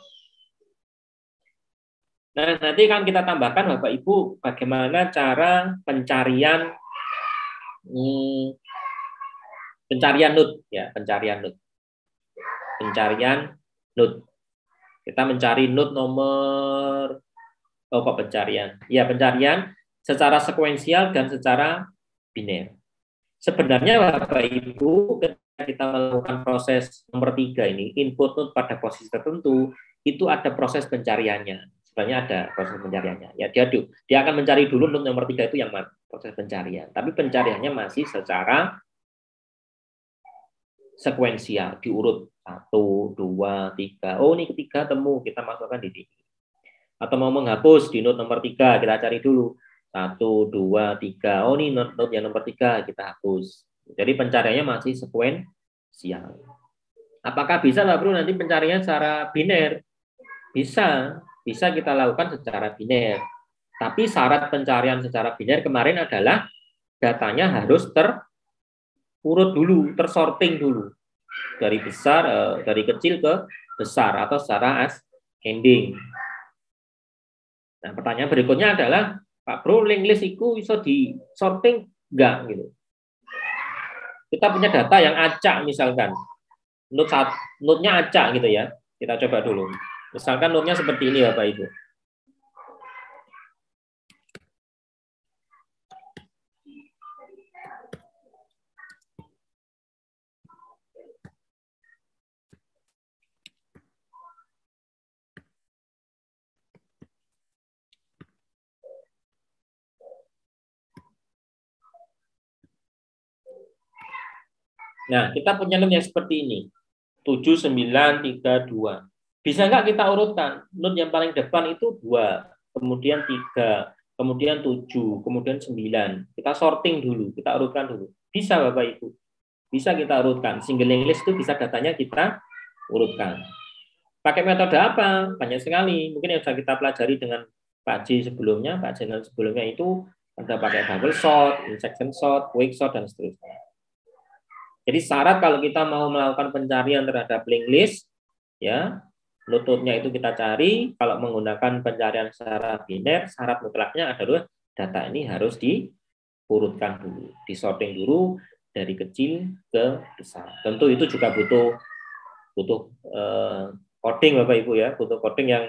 Nah, nanti kan kita tambahkan Bapak Ibu bagaimana cara pencarian note ya, pencarian note. Kita mencari note nomor kok pencarian? Ya, pencarian secara sekuensial dan secara biner. Sebenarnya Bapak Ibu ketika kita melakukan proses nomor 3 ini, input note pada posisi tertentu, itu ada proses pencariannya. Sebenarnya ada proses pencariannya. Ya, dia akan mencari dulu note nomor 3 itu yang mana? Proses pencarian. Tapi pencariannya masih secara sekuensial, diurut 1, 2, 3. Oh, ini ketiga temu, kita masukkan di sini. Atau mau menghapus di note nomor 3, kita cari dulu 1, 2, 3. Oh, ini note yang nomor 3, kita hapus. Jadi pencariannya masih sekuensial. Apakah bisa Pak Bro nanti pencarian secara biner? Bisa kita lakukan secara biner. Tapi syarat pencarian secara biner kemarin adalah datanya harus terurut dulu, tersorting dulu. Dari kecil ke besar atau secara ascending. Nah, pertanyaan berikutnya adalah, Pak Bro, link list itu bisa di sorting enggak gitu. Kita punya data yang acak misalkan. Note-nya acak gitu ya. Kita coba dulu. Misalkan note-nya seperti ini Bapak Ibu. Nah, kita punya node yang seperti ini. 7, 9, 3, 2. Bisa nggak kita urutkan? Node yang paling depan itu 2, kemudian 3, kemudian 7, kemudian 9. Kita sorting dulu, kita urutkan dulu. Bisa Bapak Ibu. Bisa kita urutkan. Single linked list itu bisa datanya kita urutkan. Pakai metode apa? Banyak sekali. Mungkin yang sudah kita pelajari dengan Pak J sebelumnya, Pak Jenal sebelumnya itu ada pakai bubble sort, injection sort, quick sort, dan seterusnya. Jadi syarat kalau kita mau melakukan pencarian terhadap linked list, ya, node-nya itu kita cari. Kalau menggunakan pencarian secara biner, syarat mutlaknya adalah data ini harus diurutkan dulu, disorting dulu dari kecil ke besar. Tentu itu juga butuh coding Bapak Ibu ya, butuh coding yang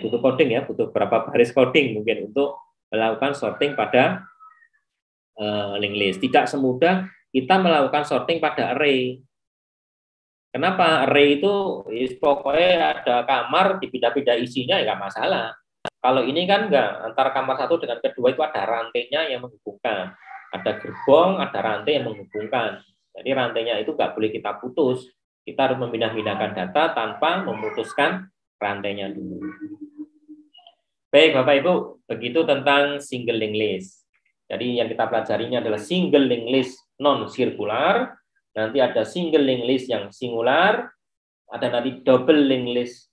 butuh coding ya, butuh berapa baris coding mungkin untuk melakukan sorting pada linked list. Tidak semudah kita melakukan sorting pada array. Kenapa? Array itu pokoknya ada kamar, dipindah-pindah isinya ya nggak masalah. Kalau ini kan enggak, antara kamar satu dengan kedua itu ada rantainya yang menghubungkan. Ada gerbong, ada rantai yang menghubungkan. Jadi rantainya itu nggak boleh kita putus. Kita harus memindah-pindahkan data tanpa memutuskan rantainya dulu. Baik Bapak Ibu, begitu tentang single linked list. Jadi yang kita pelajari ini adalah single linked list non-sirkular. Nanti ada single linked list yang singular, ada nanti double linked list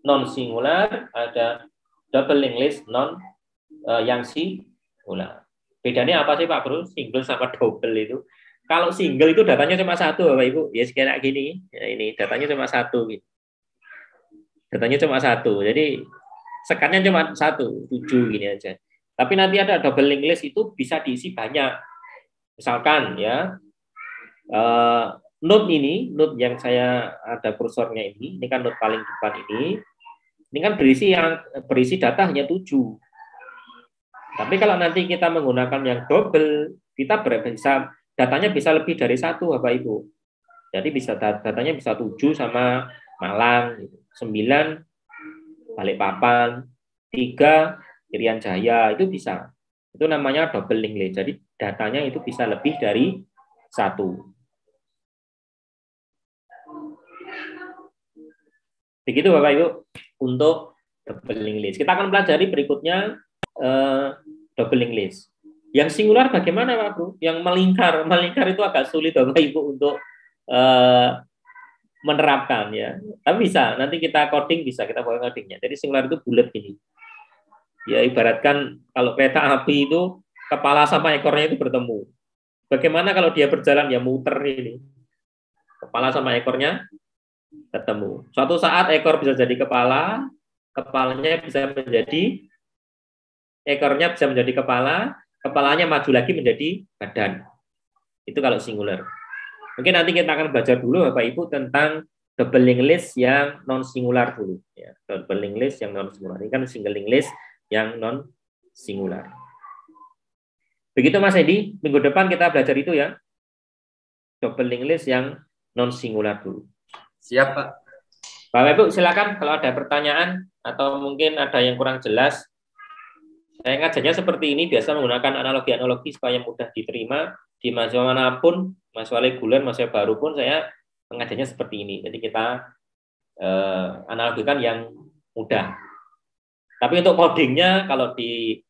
non-singular, ada double linked list yang singular. Bedanya apa sih Pak Bro? Single sama double itu. Kalau single itu datanya cuma satu Bapak Ibu. Ya kayak gini. Ya, ini datanya cuma satu. Gitu. Datanya cuma satu. Jadi sekatnya cuma 1, 7 gini aja. Tapi nanti ada double linked list itu bisa diisi banyak. Misalkan ya node yang saya ada kursornya ini kan node paling depan ini kan berisi data hanya 7. Tapi kalau nanti kita menggunakan yang double, kita bisa datanya bisa lebih dari 1 Bapak Ibu. Jadi bisa datanya bisa 7 sama Malang, 9 Balikpapan, 3 Irian Jaya, itu bisa. Itu namanya double linked list. Jadi datanya itu bisa lebih dari 1. Begitu Bapak Ibu untuk double linked list. Kita akan pelajari berikutnya double linked list. Yang singular bagaimana Pak Bro? Yang melingkar itu agak sulit Bapak Ibu untuk menerapkan ya. Tapi bisa, nanti kita coding bisa, kita pakai codingnya. Jadi singular itu bulat gini. Ya ibaratkan kalau kereta api itu kepala sama ekornya itu bertemu. Bagaimana kalau dia berjalan ya muter ini. Kepala sama ekornya ketemu. Suatu saat ekor bisa jadi kepala, kepalanya bisa menjadi ekornya bisa menjadi kepala, kepalanya maju lagi menjadi badan. Itu kalau singular. Mungkin nanti kita akan belajar dulu Bapak Ibu tentang double linked list yang non singular dulu ya. Double linked list yang non singular. Ini kan single linked list yang non singular. Begitu Mas Edi, minggu depan kita belajar itu ya. Double linked list yang non singular dulu. Siap, Pak. Bapak Ibu silakan kalau ada pertanyaan atau mungkin ada yang kurang jelas. Saya ngajarnya seperti ini, biasa menggunakan analogi-analogi supaya mudah diterima di mahasiswa manapun, mahasiswa reguler, mahasiswa baru pun saya mengajarnya seperti ini. Jadi kita analogikan yang mudah. Tapi untuk codingnya kalau di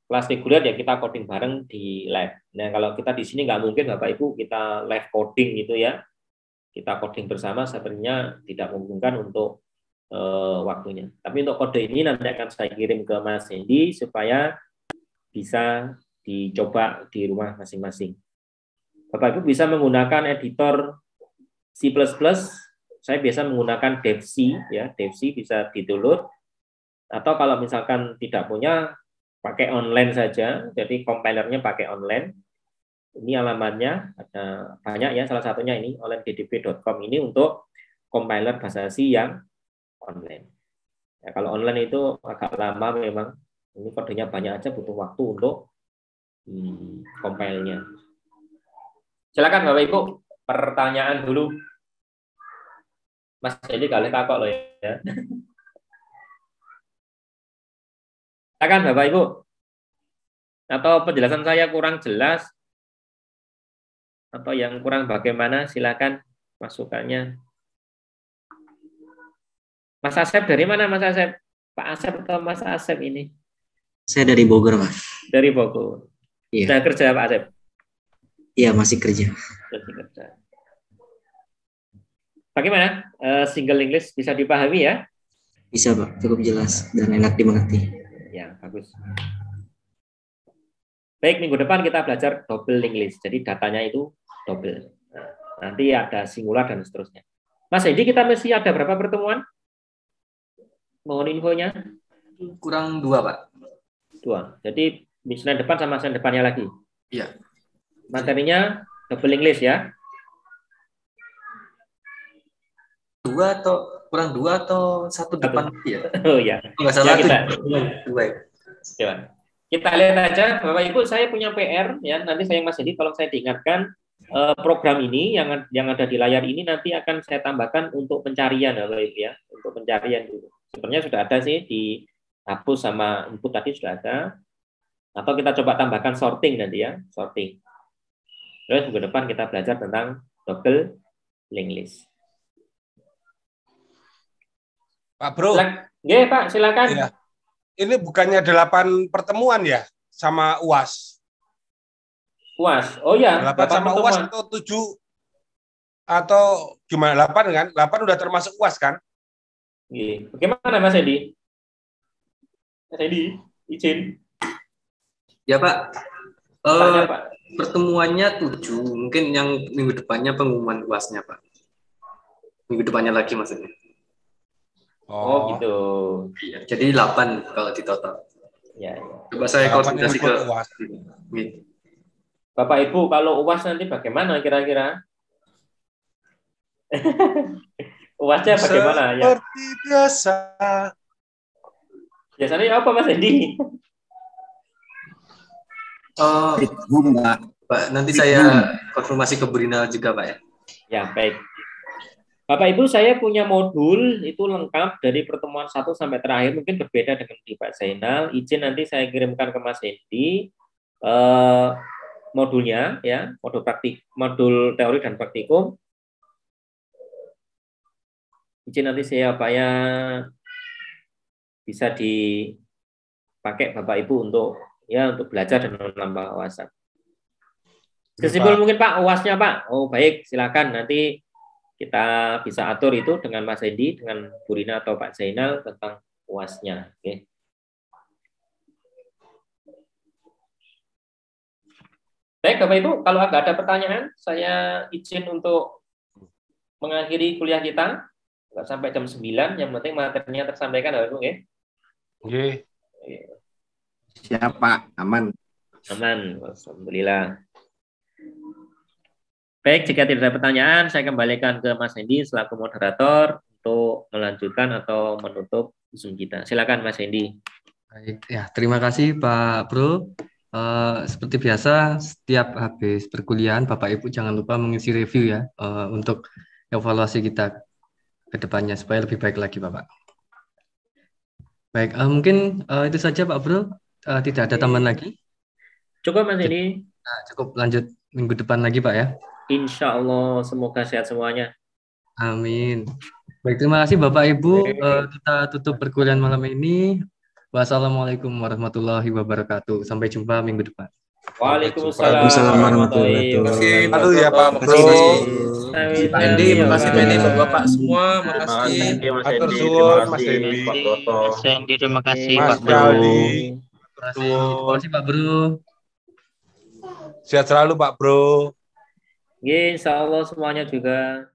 kelas reguler ya kita coding bareng di lab. Nah kalau kita di sini nggak mungkin Bapak Ibu kita live coding gitu ya. Kita coding bersama sebenarnya tidak memungkinkan untuk waktunya. Tapi untuk kode ini nanti akan saya kirim ke Mas Hendy supaya bisa dicoba di rumah masing-masing. Bapak Ibu bisa menggunakan editor C++. Saya biasa menggunakan DevC ya, DevC bisa di-download. Atau kalau misalkan tidak punya, pakai online saja. Jadi compilernya pakai online. Ini alamatnya ada banyak ya, salah satunya ini onlinegdp.com ini untuk compiler bahasa C yang online. Ya, kalau online itu agak lama memang. Ini kodenya banyak aja, butuh waktu untuk compile-nya. Silakan Bapak Ibu, pertanyaan dulu. Mas jadi kali takut loh ya. Silakan Bapak Ibu. Atau penjelasan saya kurang jelas, atau yang kurang bagaimana, silakan masukannya. Mas Asep dari mana Mas Asep? Pak Asep atau Mas Asep ini? Saya dari Bogor, Pak. Dari Bogor. Iya. Sudah kerja Pak Asep? Iya, masih kerja. Masih kerja. Bagaimana? Single English bisa dipahami ya? Bisa, Pak. Cukup jelas dan enak dimengerti. Ya, bagus. Baik, minggu depan kita belajar double English. Jadi datanya itu double. Nah, nanti ada singular dan seterusnya. Mas Hendi, kita mesti ada berapa pertemuan? Mohon infonya. Kurang 2, Pak. 2. Jadi Senin depan sama Senin depannya lagi. Iya. Materinya double English ya. 2 atau kurang 2 atau 1 depan ya? Oh ya. Enggak salah Ya, kita. 2 ya. Ya. Kita lihat aja, Bapak Ibu, saya punya PR ya. Nanti saya Mas Hendi, tolong saya diingatkan program ini yang ada di layar ini nanti akan saya tambahkan untuk pencarian Bapak Ibu ya, untuk pencarian dulu. Sebenarnya sudah ada sih di hapus sama input tadi sudah ada. Atau kita coba tambahkan sorting nanti ya, sorting. Terus minggu depan kita belajar tentang double English. Pak Bro. Nggih, Pak, silakan. Iya. Ini bukannya 8 pertemuan ya sama UAS? UAS. Oh ya, 8 sama pertemuan. UAS atau 7 atau gimana? 8 kan? 8 udah termasuk UAS kan? Iya. Bagaimana Mas Edi? Mas Edi, izin. Ya, Pak. Tanya, Pak. Pertemuannya 7, mungkin yang minggu depannya pengumuman UAS-nya, Pak. Minggu depannya lagi maksudnya. Oh, gitu. Iya, jadi 8 kalau di total. Ya, ya. Coba saya 8 koordinasi yang ke ikut UAS. Bapak Ibu, kalau UAS nanti bagaimana kira-kira? UASnya bagaimana ya? Seperti biasa. Biasanya apa Mas Edi? Mbak. Pak, nanti saya konfirmasi ke Brina juga, Pak ya. Ya, baik. Bapak Ibu, saya punya modul itu lengkap dari pertemuan 1 sampai terakhir, mungkin berbeda dengan di Pak Zainal. Izin nanti saya kirimkan ke Mas Hendi modulnya ya, modul teori dan praktikum. Izin nanti saya bisa dipakai Bapak Ibu untuk belajar dan menambah wawasan. Kesimpulan mungkin Pak, UASnya Pak. Oh, baik, silakan nanti kita bisa atur itu dengan Mas Hendi, dengan Bu Rina atau Pak Zainal tentang UASnya. Oke. Baik, Bapak Ibu, kalau nggak ada pertanyaan, saya izin untuk mengakhiri kuliah kita. Nggak sampai jam 9, yang penting materinya tersampaikan, Bapak Ibu. Oke. Siap, Pak. Aman. Aman, alhamdulillah. Baik, jika tidak ada pertanyaan, saya kembalikan ke Mas Hendi selaku moderator untuk melanjutkan atau menutup Zoom kita. Silakan Mas Hendi. Baik, ya, terima kasih Pak Bro. Seperti biasa, setiap habis perkuliahan, Bapak Ibu jangan lupa mengisi review ya, untuk evaluasi kita ke depannya supaya lebih baik lagi, Bapak. Baik, mungkin itu saja Pak Bro. Tidak ada tambahan lagi. Cukup Mas Hendi. Nah, cukup lanjut minggu depan lagi Pak ya. Insya Allah semoga sehat semuanya. Amin. Baik, terima kasih Bapak Ibu. Kita tutup perkuliahan malam ini. Wassalamualaikum warahmatullahi wabarakatuh. Sampai jumpa minggu depan. Waalaikumsalam warahmatullahi wabarakatuh. Aduh ya Pak Bro. Pak Hendi, makasih Pak Hendi, Bapak semua, makasih. Atur suwun Mas Hendi. Mas Hendi, terima kasih Mas Pak Bro. Gali. Terima kasih Pak Bro. Sehat selalu Pak Bro. Insya Allah semuanya juga.